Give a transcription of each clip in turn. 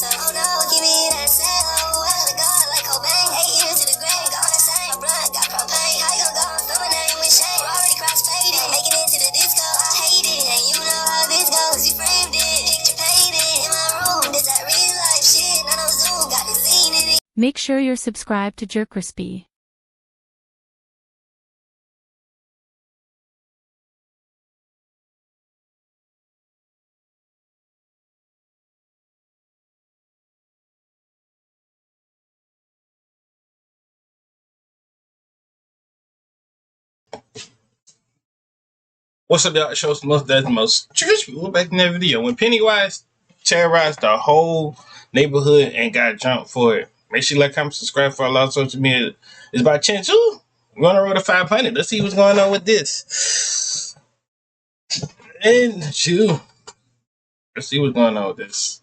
myself. Oh no, give me that cell. Oh, I gotta go like Cobain. 8 years to the grave, gone insane. My blood got propane. How you gon' go and throw my name with shame? Already cross-faded, making it to the disco. I hate it, and you know how this goes. You framed it, picture painted in my room. This that real life shit, none of Zoom, got the scene in it. Make sure you're subscribed to JerCrispy. What's up, y'all? Show some most that's the most. We're back in that video. When Pennywise terrorized the whole neighborhood and got jumped for it. Make sure you like, comment, subscribe for a lot of social media. It's about Chin Chu. We're on the road to 500. Let's see what's going on with this. And Chu. Let's see what's going on with this.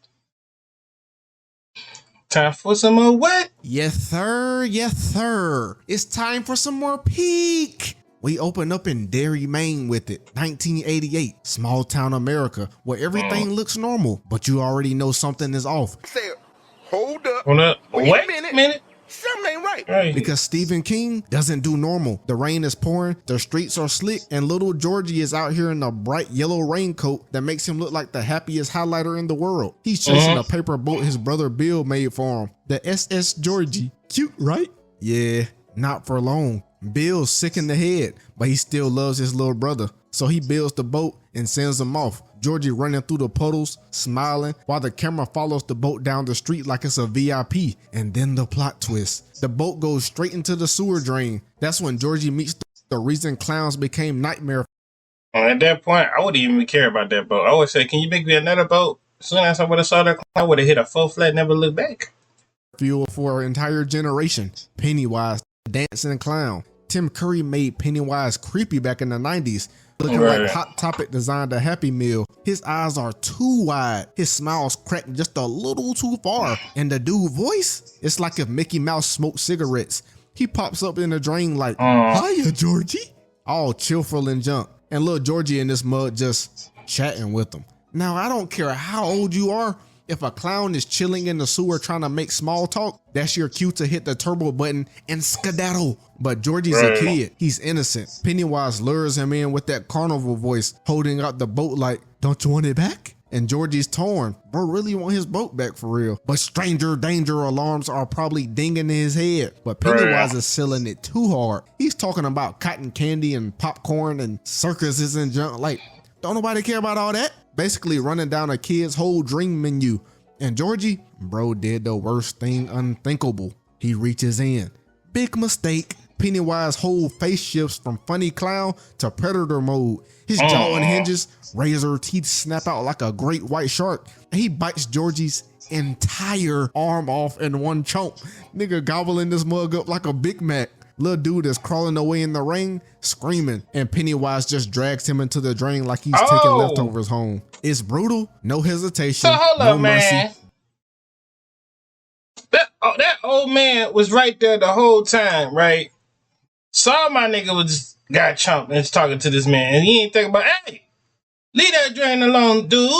Time for some more what? Yes, sir. Yes, sir. It's time for some more peek. We open up in Derry, Maine with it. 1988, small town America, where everything looks normal, but you already know something is off. Say, hold up. Wait a minute. Something ain't right. Because Stephen King doesn't do normal. The rain is pouring, the streets are slick, and little Georgie is out here in a bright yellow raincoat that makes him look like the happiest highlighter in the world. He's chasing a paper boat his brother Bill made for him. The SS Georgie. Cute, right? Yeah, not for long. Bill's sick in the head, but he still loves his little brother. So he builds the boat and sends him off. Georgie running through the puddles, smiling, while the camera follows the boat down the street like it's a VIP. And then the plot twist. The boat goes straight into the sewer drain. That's when Georgie meets the reason clowns became nightmare. At that point, I wouldn't even care about that boat. I would say, can you make me another boat? As soon as I would have saw that clown, I would have hit a full flat, never look back. Fuel for an entire generation. Pennywise, dancing clown. Tim Curry made Pennywise creepy back in the 90s, looking like Hot Topic designed a Happy Meal. His eyes are too wide. His smile's cracked just a little too far. And the dude voice, it's like if Mickey Mouse smoked cigarettes. He pops up in the drain like, hiya, Georgie. All cheerful and junk. And little Georgie in this mud just chatting with him. Now, I don't care how old you are. If a clown is chilling in the sewer trying to make small talk, that's your cue to hit the turbo button and skedaddle. But Georgie's a kid. He's innocent. Pennywise lures him in with that carnival voice, holding out the boat like, don't you want it back? And Georgie's torn. Bro really want his boat back for real. But stranger danger alarms are probably dinging in his head. But Pennywise is selling it too hard. He's talking about cotton candy and popcorn and circuses and junk. Like, don't nobody care about all that? Basically running down a kid's whole dream menu. And Georgie, bro did the worst thing unthinkable. He reaches in. Big mistake. Pennywise whole face shifts from funny clown to predator mode. His jaw unhinges, razor teeth snap out like a great white shark. And he bites Georgie's entire arm off in one chomp. Nigga gobbling this mug up like a Big Mac. Little dude is crawling away in the rain, screaming, and Pennywise just drags him into the drain like he's taking leftovers home. It's brutal, no hesitation, so hold no up, mercy. man. That old man was right there the whole time, right? Saw my nigga got chumped and was talking to this man, and he ain't thinking about, hey, leave that drain alone, dude.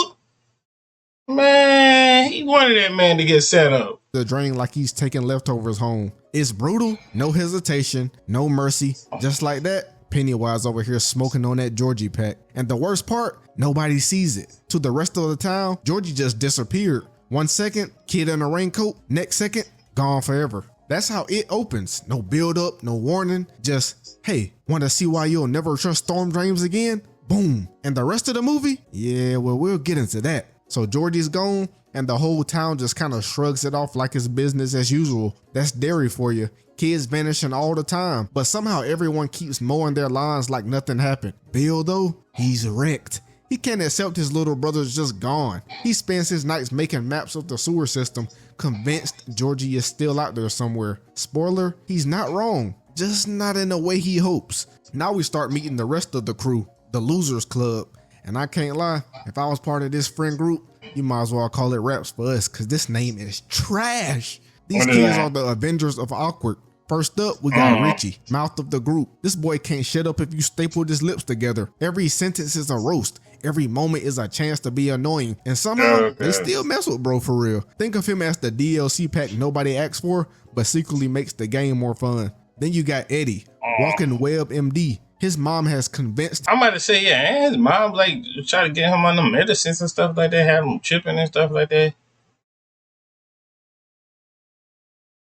Man, he wanted that man to get set up. The drain like he's taking leftovers home. It's brutal, no hesitation, no mercy. Just like that, Pennywise over here smoking on that Georgie pack. And the worst part, nobody sees it. To the rest of the town, Georgie just disappeared. 1 second, kid in a raincoat. Next second, gone forever. That's how it opens. No build up, no warning. Just, hey, want to see why you'll never trust storm drains again? Boom. And the rest of the movie? Yeah, well, we'll get into that. So Georgie's gone, and the whole town just kind of shrugs it off like it's business as usual. That's Derry for you. Kids vanishing all the time, but somehow everyone keeps mowing their lawns like nothing happened. Bill, though, he's wrecked. He can't accept his little brother's just gone. He spends his nights making maps of the sewer system, convinced Georgie is still out there somewhere. Spoiler, he's not wrong, just not in the way he hopes. Now we start meeting the rest of the crew, the Losers Club. And I can't lie, if I was part of this friend group, you might as well call it Raps for Us, because this name is trash. These kids are the Avengers of awkward. First up, we got Richie, mouth of the group. This boy can't shut up if you stapled his lips together. Every sentence is a roast. Every moment is a chance to be annoying. And somehow, they still mess with bro for real. Think of him as the DLC pack nobody asked for, but secretly makes the game more fun. Then you got Eddie, walking web MD. His mom has convinced. I'm about to say, yeah, and his mom like try to get him on the medicines and stuff like that, have him tripping and stuff like that.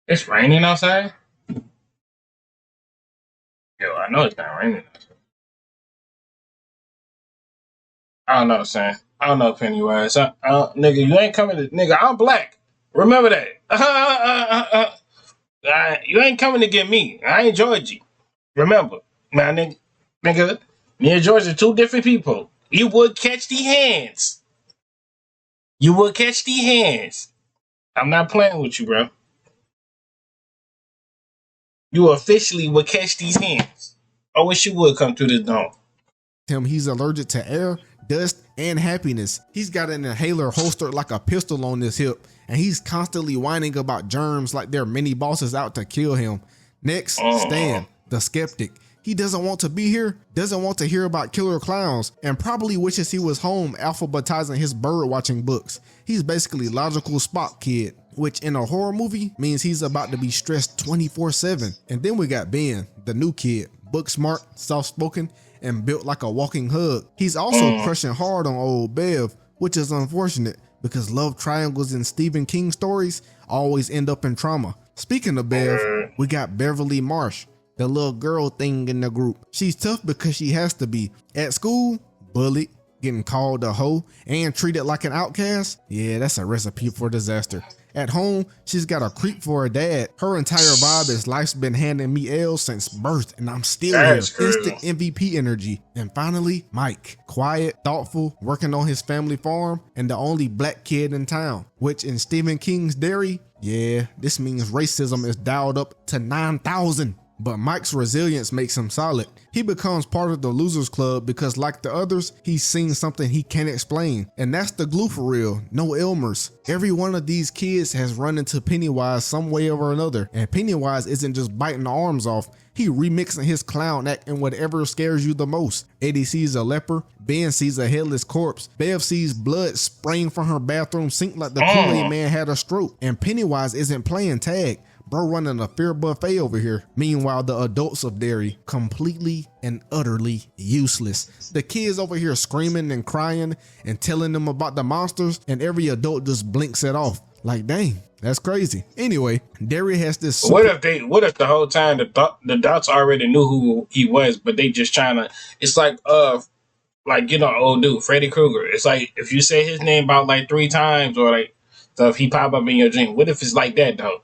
It's raining outside. Yo, I know it's not raining outside. I don't know, son. I don't know, Pennywise. Nigga, you ain't coming to... Nigga, I'm black. Remember that. You ain't coming to get me. I ain't Georgie. Remember. Man, nigga, me and George are two different people. You would catch the hands. You would catch the hands. I'm not playing with you, bro. You officially would catch these hands. I wish you would come through this dome. He's allergic to air, dust, and happiness. He's got an inhaler holstered like a pistol on his hip, and he's constantly whining about germs like they're mini bosses out to kill him. Next, Stan, the skeptic. He doesn't want to be here, doesn't want to hear about killer clowns, and probably wishes he was home alphabetizing his bird watching books. He's basically logical Spock kid, which in a horror movie means he's about to be stressed 24/7. And then we got Ben, the new kid, book smart, soft spoken, and built like a walking hug. He's also crushing hard on old Bev, which is unfortunate because love triangles in Stephen King stories always end up in trauma. Speaking of Bev, we got Beverly Marsh, the little girl thing in the group. She's tough because she has to be. At school, bullied, getting called a hoe, and treated like an outcast. Yeah, that's a recipe for disaster. At home, she's got a creep for her dad. Her entire vibe is life's been handing me L's since birth, and I'm still here. Instant MVP energy. And finally, Mike. Quiet, thoughtful, working on his family farm, and the only black kid in town. Which in Stephen King's Dairy, yeah, this means racism is dialed up to 9,000. But Mike's resilience makes him solid. He becomes part of the losers club because like the others, he's seen something he can't explain. And that's the glue for real, no Elmers. Every one of these kids has run into Pennywise some way or another. And Pennywise isn't just biting the arms off, he remixing his clown act in whatever scares you the most. Eddie sees a leper, Ben sees a headless corpse, Bev sees blood spraying from her bathroom sink like the Kool-Aid man had a stroke. And Pennywise isn't playing tag. Bro running a fear buffet over here. Meanwhile, the adults of Derry, completely and utterly useless. The kids over here screaming and crying and telling them about the monsters, and every adult just blinks it off. Like, dang, that's crazy. Anyway, Derry has this. What if the whole time the adults already knew who he was, but they just trying to? It's like you know, old dude Freddy Krueger. It's like if you say his name about like 3 times or like stuff, he pop up in your dream. What if it's like that though?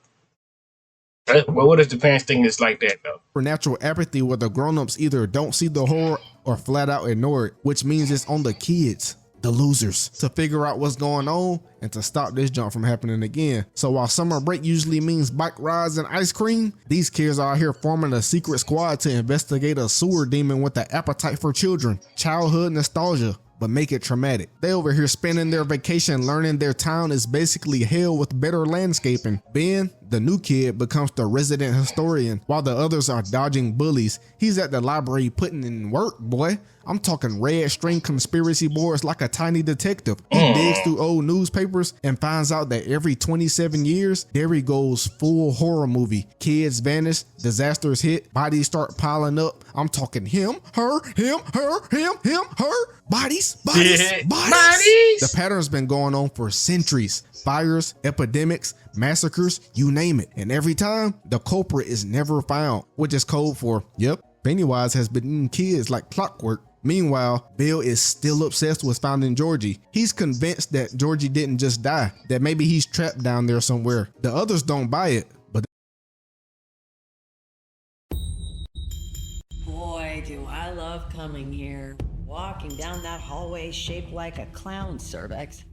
Well, what if the parents think it's like that though? For natural apathy where the grown-ups either don't see the horror or flat out ignore it, which means it's on the kids, the losers, to figure out what's going on and to stop this junk from happening again. So while summer break usually means bike rides and ice cream, these kids are out here forming a secret squad to investigate a sewer demon with an appetite for children. Childhood nostalgia, but make it traumatic. They over here spending their vacation learning their town is basically hell with better landscaping. Ben, the new kid, becomes the resident historian while the others are dodging bullies. He's at the library putting in work, boy. I'm talking red string conspiracy boards like a tiny detective. He digs through old newspapers and finds out that every 27 years, Derry goes full horror movie. Kids vanish, disasters hit, bodies start piling up. I'm talking him, her, him, her, him, her. Bodies. The pattern's been going on for centuries. Fires, epidemics, massacres, you name it. And every time, the culprit is never found, which is code for, yep, Pennywise has been eating kids like clockwork. Meanwhile, Bill is still obsessed with finding Georgie. He's convinced that Georgie didn't just die, that maybe he's trapped down there somewhere. The others don't buy it, but boy, do I love coming here. Walking down that hallway shaped like a clown cervix.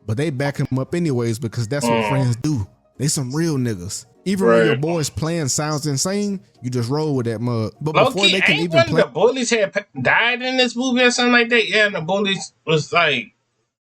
But they back him up anyways because that's what friends do. They some real niggas. Even when your boy's plan sounds insane, you just roll with that mug. But before they can even play, the bullies had died in this movie or something like that. Yeah, and the bullies was like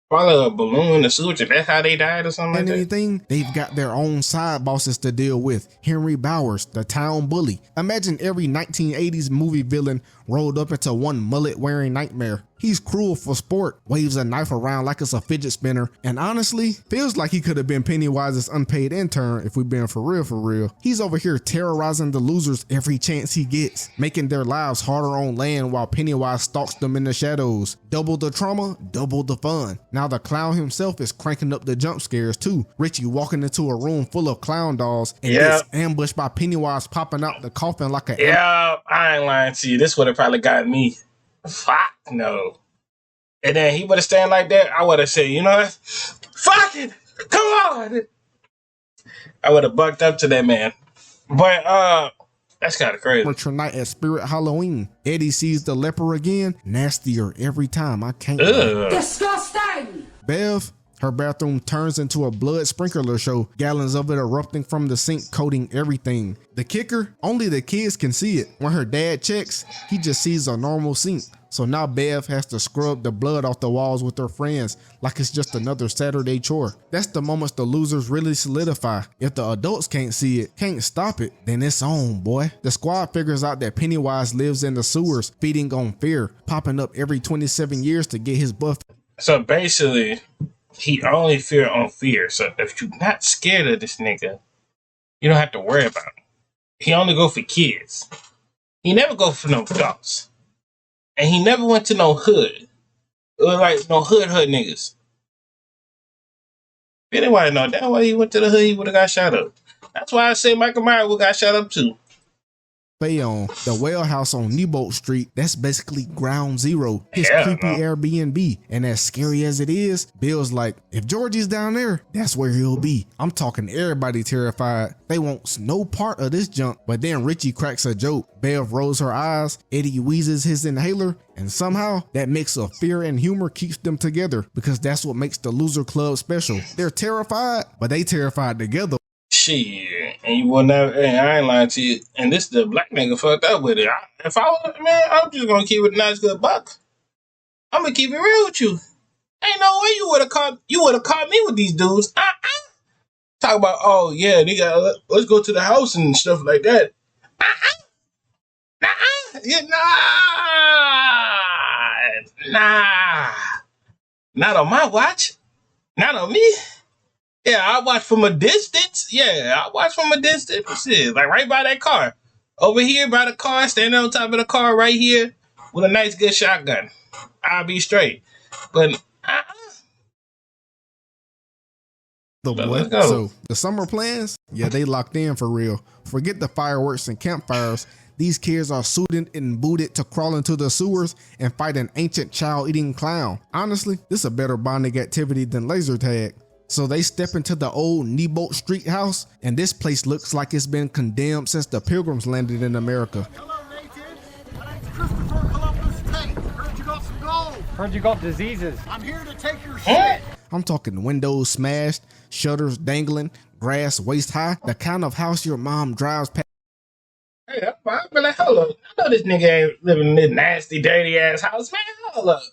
Probably a balloon in the sewage, and that's how they died or something like that. Anything, they've got their own side bosses to deal with. Henry Bowers, the town bully. Imagine every 1980s movie villain rolled up into one mullet-wearing nightmare. He's cruel for sport, waves a knife around like it's a fidget spinner, and honestly, feels like he could have been Pennywise's unpaid intern if we've been for real. He's over here terrorizing the losers every chance he gets, making their lives harder on land while Pennywise stalks them in the shadows. Double the trauma, double the fun. Now the clown himself is cranking up the jump scares too. Richie walking into a room full of clown dolls and gets ambushed by Pennywise popping out the coffin like a... Yeah, I ain't lying to you. This would have probably got me. Fuck no. And then he would have stayed like that. I would have said, you know what? Fuck it. Come on. I would have bucked up to that man. But that's kind of crazy. Amateur night at Spirit Halloween. Eddie sees the leper again. Nastier every time. I can't. Disgusting! Bev, her bathroom turns into a blood sprinkler show, gallons of it erupting from the sink, coating everything. The kicker, only the kids can see it. When her dad checks, he just sees a normal sink. So now Bev has to scrub the blood off the walls with her friends like it's just another Saturday chore. That's the moments the losers really solidify. If the adults can't see it, can't stop it, then it's on, boy. The squad figures out that Pennywise lives in the sewers, feeding on fear, popping up every 27 years to get his buff. So basically, he only fear on fear. So if you're not scared of this nigga, you don't have to worry about him. He only go for kids. He never go for no adults. And he never went to no hood. Or like no hood niggas. Anyway, no, that way he went to the hood, he would have got shot up. That's why I say Michael Myers would have got shot up too. Bayonne, the well house on Newbolt Street, that's basically ground zero, his creepy Airbnb. And as scary as it is, Bill's like, if Georgie's down there, that's where he'll be. I'm talking everybody terrified. They want no part of this junk. But then Richie cracks a joke. Bev rolls her eyes, Eddie wheezes his inhaler, and somehow that mix of fear and humor keeps them together because that's what makes the Loser Club special. They're terrified, but they terrified together. Shit, and you will never, and I ain't lying to you, and this the black nigga fucked up with it. If I was, man, I'm just gonna keep it a nice good buck. I'm gonna keep it real with you. Ain't no way you would have caught me with these dudes. Talk about, oh yeah, nigga, let's go to the house and stuff like that. Yeah, nah, not on my watch, not on me. Yeah, I watch from a distance. Yeah, I watch from a distance. Shit, like right by that car. Over here by the car, standing on top of the car right here with a nice good shotgun. I'll be straight. But let's go. So the summer plans, yeah, they locked in for real. Forget the fireworks and campfires. These kids are suited and booted to crawl into the sewers and fight an ancient child-eating clown. Honestly, this is a better bonding activity than laser tag. So they step into the old Newbolt Street house, and this place looks like it's been condemned since the Pilgrims landed in America. Hello, Nathan. My name's Christopher Columbus Tate. Heard you got some gold. Heard you got diseases. I'm here to take your shit. I'm talking windows smashed, shutters dangling, grass waist high, the kind of house your mom drives past. Hey, I be like, hold up. I know this nigga ain't living in this nasty, dirty ass house, man. Hold up,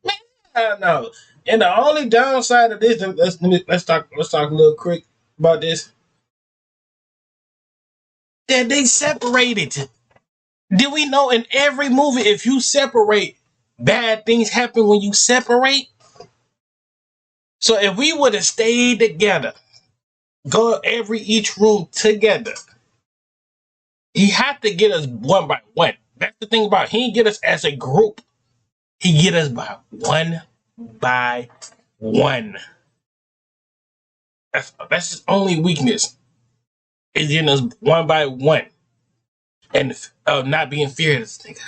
man. I know. And the only downside of this, let's talk a little quick about this. That they separated. Did we know in every movie if you separate, bad things happen when you separate? So if we would have stayed together, go each room together, he had to get us one by one. That's the thing about it. He didn't get us as a group. He get us by one. That's his only weakness, is getting us one by one and not being feared of this nigga.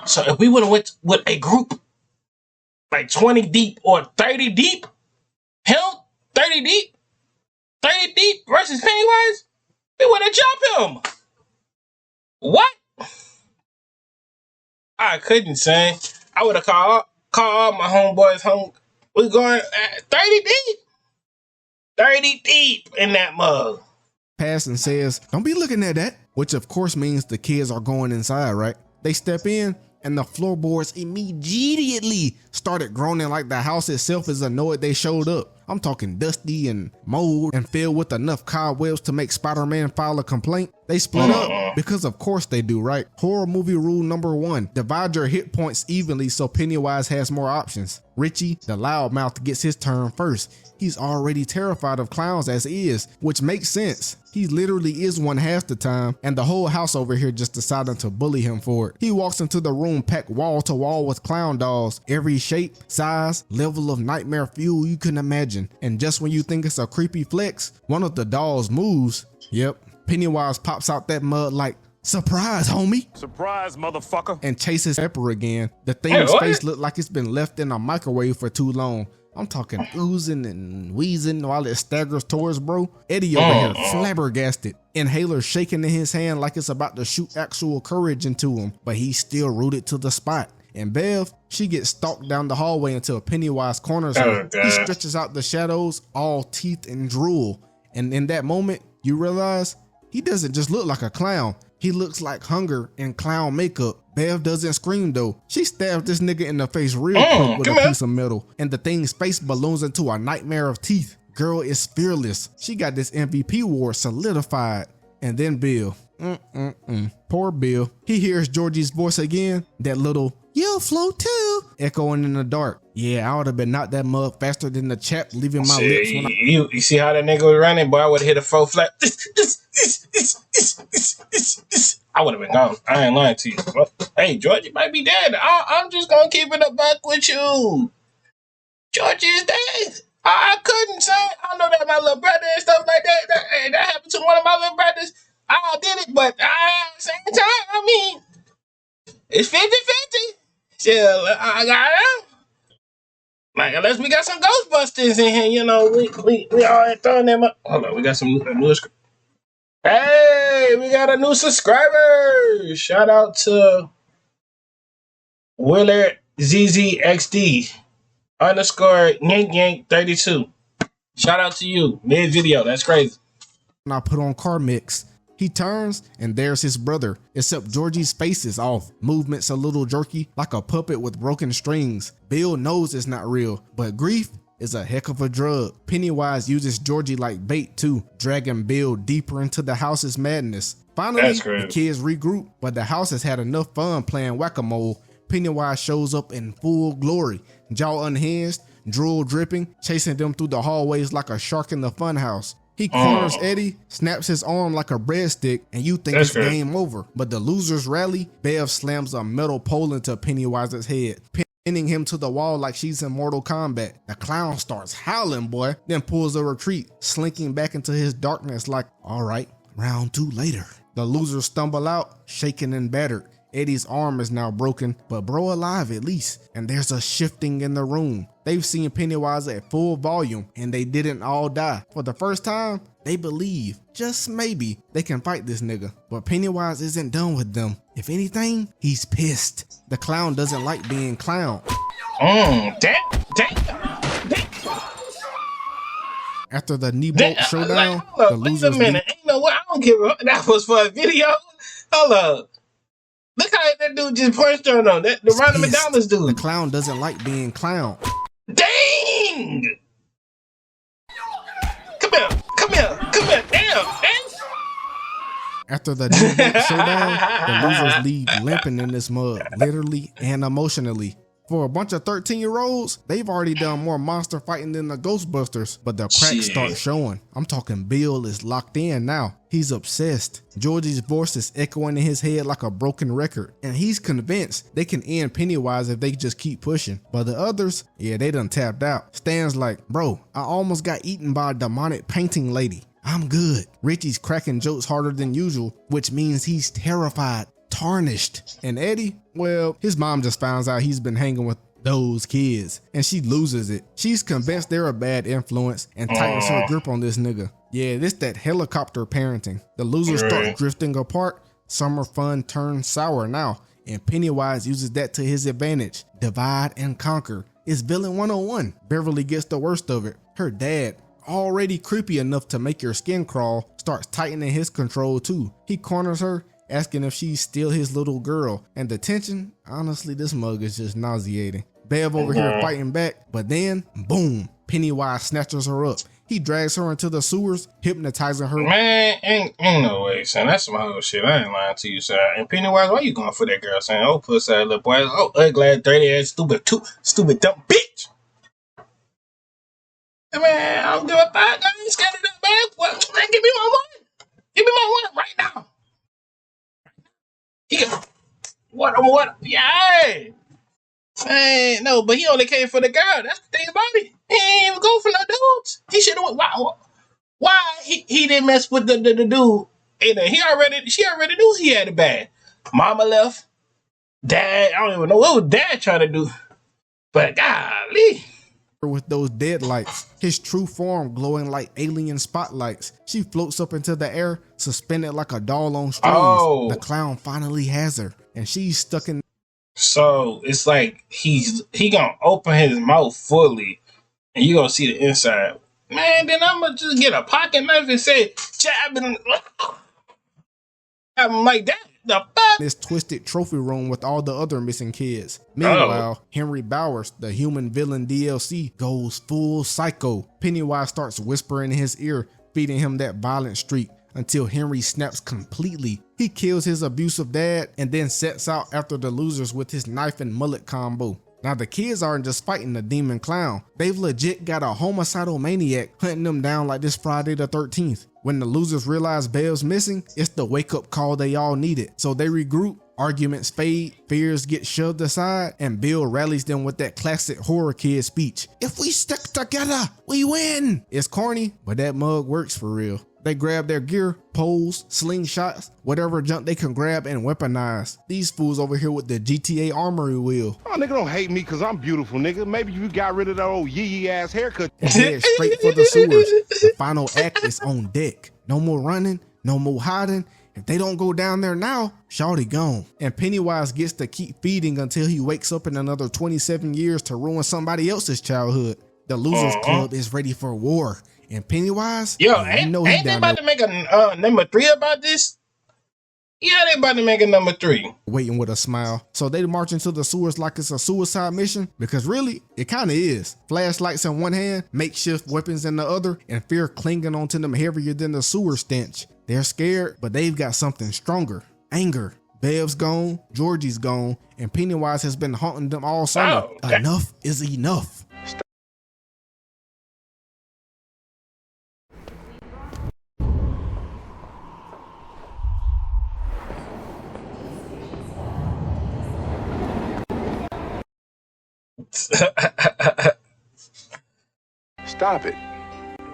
So if we would have went with a group like 20 deep or 30 deep, hell, 30 deep versus Pennywise, we would have jumped him. What? I couldn't say. I would have called all my homeboys home. We're going 30 deep. 30 deep in that mug. Pass and says, don't be looking at that. Which of course means the kids are going inside, right? They step in, and the floorboards immediately started groaning like the house itself is annoyed they showed up. I'm talking dusty and mold and filled with enough cobwebs to make Spider-Man file a complaint. They split up because of course they do, right? Horror movie rule number 1, divide your hit points evenly so Pennywise has more options. Richie, the loudmouth, gets his turn first. He's already terrified of clowns as is, which makes sense. He literally is one half the time, and the whole house over here just decided to bully him for it. He walks into the room packed wall to wall with clown dolls, every shape, size, level of nightmare fuel you can imagine. And just when you think it's a creepy flex, one of the dolls moves. Yep, Pennywise pops out that mud like, "Surprise, homie!" Surprise, motherfucker. And chases Pepper again. The thing's face looked like it's been left in a microwave for too long. I'm talking oozing and wheezing while it staggers towards bro. Eddie over here flabbergasted. Inhaler shaking in his hand like it's about to shoot actual courage into him, but he's still rooted to the spot. And Bev, she gets stalked down the hallway until Pennywise corners her. He stretches out the shadows, all teeth and drool. And in that moment, you realize he doesn't just look like a clown. He looks like hunger in clown makeup. Bev doesn't scream though. She stabs this nigga in the face real quick with a piece of metal, and the thing's face balloons into a nightmare of teeth. Girl is fearless. She got this MVP award solidified. And then Bill. Poor Bill. He hears Georgie's voice again. That little, "You'll float too," echoing in the dark. Yeah, I would have been knocked that mug faster than the chap leaving my lips when you see how that nigga was running, boy? I would have hit a 4 flat. I would have been gone. I ain't lying to you. Well, hey, Georgie might be dead. I'm just gonna keep it a buck with you. Georgie is dead. I couldn't say. I know that my little brother and stuff like that. That happened to one of my little brothers. I did it, but at the same time, I mean, it's 50-50. Still, I got him. Like, unless we got some Ghostbusters in here, you know, we all throwing them up. Hold on, we got some new. Hey, we got a new subscriber. Shout out to Willard ZZXD _ yank yank 32. Shout out to you. Mid video. That's crazy. and I put on car mix. He turns and there's his brother, except Georgie's face is off. Movements a little jerky, like a puppet with broken strings. Bill knows it's not real, but grief is a heck of a drug. Pennywise uses Georgie like bait too, dragging Bill deeper into the house's madness. Finally, the kids regroup, but the house has had enough fun playing whack-a-mole. Pennywise shows up in full glory, jaw unhinged, drool dripping, chasing them through the hallways like a shark in the funhouse. He corners Eddie, snaps his arm like a breadstick, and you think it's game over. But the losers rally. Bev slams a metal pole into Pennywise's head, pinning him to the wall like she's in Mortal Kombat. The clown starts howling, boy, then pulls a retreat, slinking back into his darkness like, all right, round 2 later. The losers stumble out, shaken and battered. Eddie's arm is now broken, but bro alive at least, and there's a shifting in the room. They've seen Pennywise at full volume, and they didn't all die. For the first time, they believe, just maybe, they can fight this nigga. But Pennywise isn't done with them. If anything, he's pissed. The clown doesn't like being clown. Damn. After the knee-bolt showdown, the losers wait a minute, ain't no way, I don't give a that was for a video. Hold up. Look how that dude just punched on him. The Ronald McDonald's dude. The clown doesn't like being clown. Dang! Come here. Damn. After the knee-bolt showdown, the losers leave limping in this mud, literally and emotionally. For a bunch of 13-year-olds, they've already done more monster fighting than the Ghostbusters, but the cracks start showing. I'm talking Bill is locked in now. He's obsessed. Georgie's voice is echoing in his head like a broken record, and he's convinced they can end Pennywise if they just keep pushing. But the others, yeah, they done tapped out. Stan's like, bro, I almost got eaten by a demonic painting lady. I'm good. Richie's cracking jokes harder than usual, which means he's terrified. Tarnished. And Eddie, well, his mom just finds out he's been hanging with those kids and she loses it. She's convinced they're a bad influence and tightens her grip on this nigga. Yeah, this that helicopter parenting. The losers start drifting apart. Summer fun turns sour now, and Pennywise uses that to his advantage. Divide and conquer. It's villain 101. Beverly gets the worst of it. Her dad, already creepy enough to make your skin crawl, starts tightening his control too. He corners her asking if she's still his little girl. And the tension, honestly, this mug is just nauseating. Bev over here fighting back, but then, boom, Pennywise snatches her up. He drags her into the sewers, hypnotizing her. Man, ain't no way, son. That's some whole shit. I ain't lying to you, son. And Pennywise, why you going for that girl, son? Oh, pussy ass little boy. Oh, ugly ass, dirty ass, stupid dumb bitch. Man, I don't give a fuck. I ain't scared of that, man. What? Man, give me my money. Give me my money right now. He got what? Yeah. Man, no, but he only came for the girl. That's the thing about it. He ain't even go for no dudes. He should have went. Why he didn't mess with the dude? And she already knew he had it bad. Mama left. Dad, I don't even know what was Dad trying to do. But golly. With those deadlights, his true form glowing like alien spotlights. She floats up into the air, suspended like a doll on strings. Oh. The clown finally has her, and she's stuck in. So it's like he gonna open his mouth fully, and you gonna see the inside. Man, then I'm gonna just get a pocket knife and say, jabbing. I'm like that. The fuck? This twisted trophy room with all the other missing kids. Meanwhile, Henry Bowers, the human villain DLC, goes full psycho. Pennywise starts whispering in his ear, feeding him that violent streak until Henry snaps completely. He kills his abusive dad and then sets out after the losers with his knife and mullet combo. Now the kids aren't just fighting the demon clown. They've legit got a homicidal maniac hunting them down like this Friday the 13th. When the losers realize Bev's missing, it's the wake-up call they all needed. So they regroup, arguments fade, fears get shoved aside, and Bill rallies them with that classic horror kid speech. If we stick together, we win. It's corny, but that mug works for real. They grab their gear, poles, slingshots, whatever junk they can grab and weaponize. These fools over here with the GTA armory wheel. Oh, nigga, don't hate me because I'm beautiful, nigga. Maybe you got rid of that old yee ass haircut. And head straight for the sewers. The final act is on deck. No more running, no more hiding. If they don't go down there now, shawty gone. And Pennywise gets to keep feeding until he wakes up in another 27 years to ruin somebody else's childhood. The Losers Club is ready for war. And Pennywise, ain't they about to make a number 3 about this? Yeah, they about to make a number 3. Waiting with a smile. So they march into the sewers like it's a suicide mission? Because really, it kind of is. Flashlights in one hand, makeshift weapons in the other, and fear clinging onto them heavier than the sewer stench. They're scared, but they've got something stronger. Anger. Bev's gone, Georgie's gone, and Pennywise has been haunting them all summer. Enough is enough. Stop it.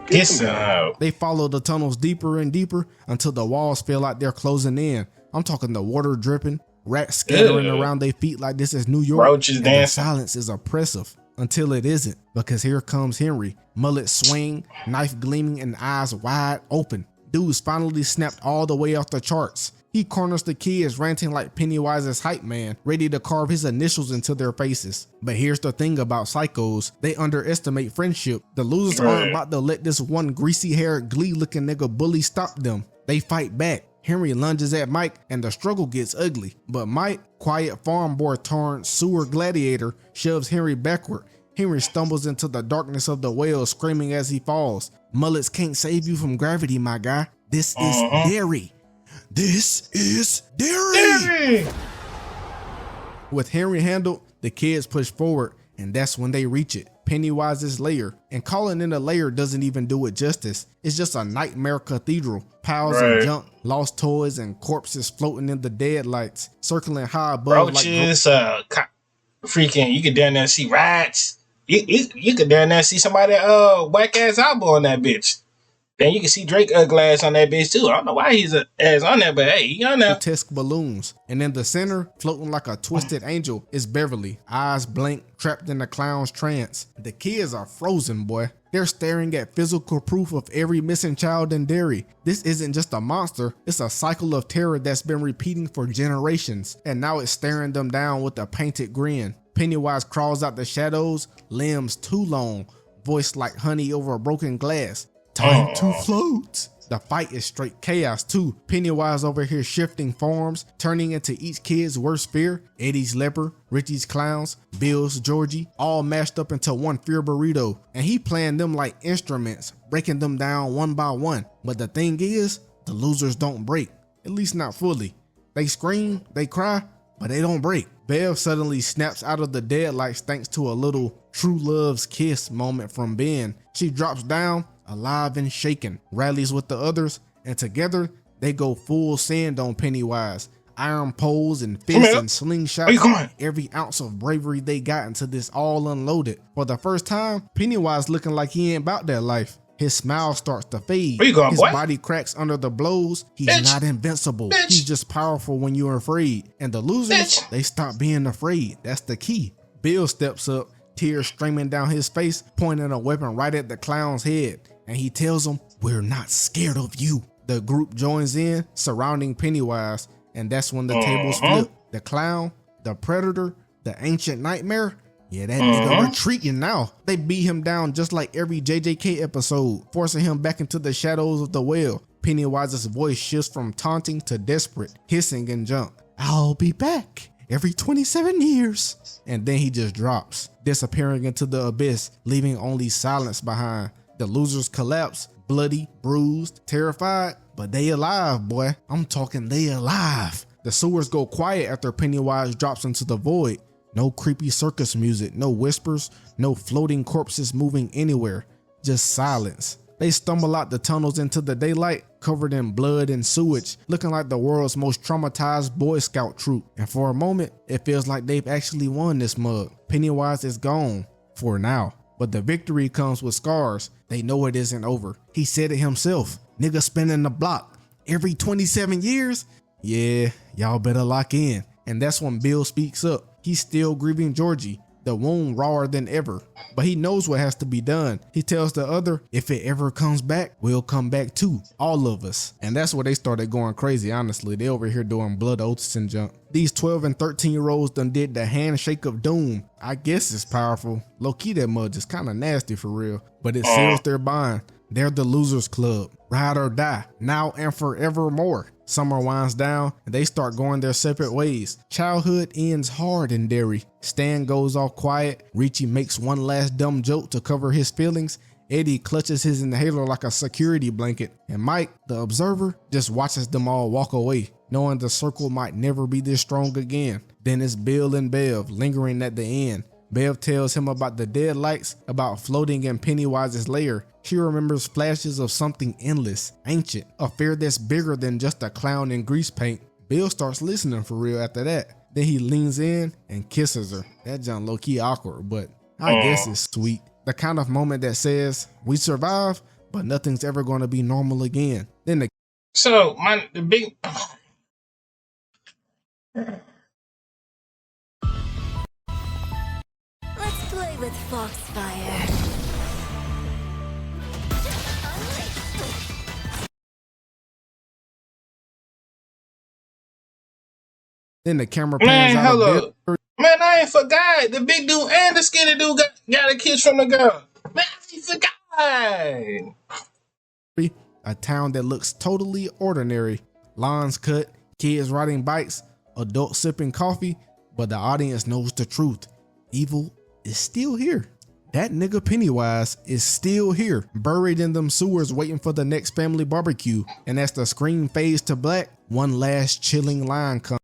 Get some out. They follow the tunnels deeper and deeper until the walls feel like they're closing in. I'm talking the water dripping, rats scattering around their feet like this is New York. Roaches dancing. The silence is oppressive until it isn't, because here comes Henry. Mullet swing, knife gleaming, and eyes wide open. Dude's finally snapped all the way off the charts. He corners the kids, ranting like Pennywise's hype man, ready to carve his initials into their faces. But here's the thing about psychos, they underestimate friendship. The losers aren't about to let this one greasy-haired, glee-looking nigga bully stop them. They fight back. Henry lunges at Mike, and the struggle gets ugly. But Mike, quiet farm boy turned sewer gladiator, shoves Henry backward. Henry stumbles into the darkness of the well, screaming as he falls. Mullets can't save you from gravity, my guy. This is dairy. This is dairy. With Henry handled, the kids push forward, and that's when they reach it. Pennywise's lair. And calling it a lair doesn't even do it justice. It's just a nightmare cathedral. Piles of junk, lost toys, and corpses floating in the deadlights, circling high above. Roaches, freaking, you could down there see rats. You could down there see somebody whack ass elbow on that bitch. Then you can see Drake glass on that bitch too. I don't know why he's ass on there, but hey, he on there. Grotesque balloons. And in the center, floating like a twisted angel, is Beverly. Eyes blank, trapped in the clown's trance. The kids are frozen, boy. They're staring at physical proof of every missing child in Derry. This isn't just a monster, it's a cycle of terror that's been repeating for generations. And now it's staring them down with a painted grin. Pennywise crawls out the shadows, limbs too long, voice like honey over a broken glass. Time to float. The fight is straight chaos too. Pennywise over here shifting forms, turning into each kid's worst fear. Eddie's leper, Richie's clowns, Bill's Georgie, all mashed up into one fear burrito. And he playing them like instruments, breaking them down one by one. But the thing is, the losers don't break, at least not fully. They scream, they cry, but they don't break. Bev suddenly snaps out of the deadlights thanks to a little true love's kiss moment from Ben. She drops down, alive and shaken, rallies with the others, and together they go full send on Pennywise. Iron poles and fists and slingshots, every ounce of bravery they got into this all unloaded. For the first time, Pennywise looking like he ain't about that life. His smile starts to fade. His body cracks under the blows. He's not invincible. He's just powerful when you're afraid. And the losers, they stop being afraid. That's the key. Bill steps up, tears streaming down his face, pointing a weapon right at the clown's head. And he tells them, "We're not scared of you." The group joins in, surrounding Pennywise. And that's when the tables flip. The clown, the predator, the ancient nightmare, yeah, that nigga retreating now. They beat him down just like every JJK episode, forcing him back into the shadows of the well. Pennywise's voice shifts from taunting to desperate, hissing and jump. "I'll be back every 27 years. And then he just drops, disappearing into the abyss, leaving only silence behind. The losers collapse, bloody, bruised, terrified, but they alive, boy. I'm talking they alive. The sewers go quiet after Pennywise drops into the void. No creepy circus music, no whispers, no floating corpses moving anywhere, just silence. They stumble out the tunnels into the daylight, covered in blood and sewage, looking like the world's most traumatized Boy Scout troop. And for a moment, it feels like they've actually won this mug. Pennywise is gone, for now. But the victory comes with scars. They know it isn't over. He said it himself. Nigga spinning the block every 27 years? Yeah, y'all better lock in. And that's when Bill speaks up. He's still grieving Georgie, the wound rawer than ever. But he knows what has to be done. He tells the other, if it ever comes back, we'll come back too. All of us. And that's where they started going crazy, honestly. They over here doing blood oaths and junk. These 12 and 13-year-olds done did the handshake of doom. I guess it's powerful. Low-key that mud is kind of nasty for real. But it seals their bond. They're the losers club. Ride or die. Now and forevermore. Summer winds down and they start going their separate ways. Childhood ends hard in Derry. Stan goes all quiet. Richie makes one last dumb joke to cover his feelings. Eddie clutches his inhaler like a security blanket. And Mike, the observer, just watches them all walk away, knowing the circle might never be this strong again. Then it's Bill and Bev lingering at the end. Bev tells him about the deadlights, about floating in Pennywise's lair. She remembers flashes of something endless, ancient, a fear that's bigger than just a clown in grease paint. Bill starts listening for real after that. Then he leans in and kisses her. That John low-key awkward, but I guess it's sweet. The kind of moment that says, we survive, but nothing's ever going to be normal again. Then the big... Let's play with Foxfire. Then the camera pans out of Bill. Man, I ain't forgot. The big dude and the skinny dude got a kiss from the girl. Man, I forgot. A town that looks totally ordinary. Lawns cut, kids riding bikes, adults sipping coffee, but the audience knows the truth. Evil is still here. That nigga Pennywise is still here, buried in them sewers waiting for the next family barbecue. And as the screen fades to black, one last chilling line comes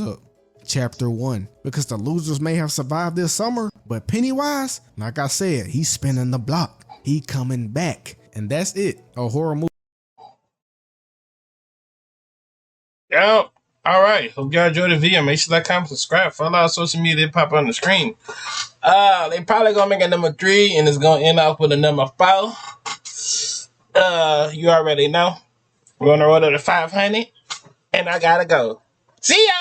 up. Chapter 1. Because the losers may have survived this summer, but Pennywise, like I said, he's spinning the block. He coming back. And that's it. A horror movie. Yeah. All right. Hope y'all enjoyed the video. Make sure to like, comment, subscribe. Follow our social media. They pop on the screen. They probably gonna make a number 3 and it's gonna end off with a number 4. You already know. We're gonna roll to 500 and I gotta go. See ya.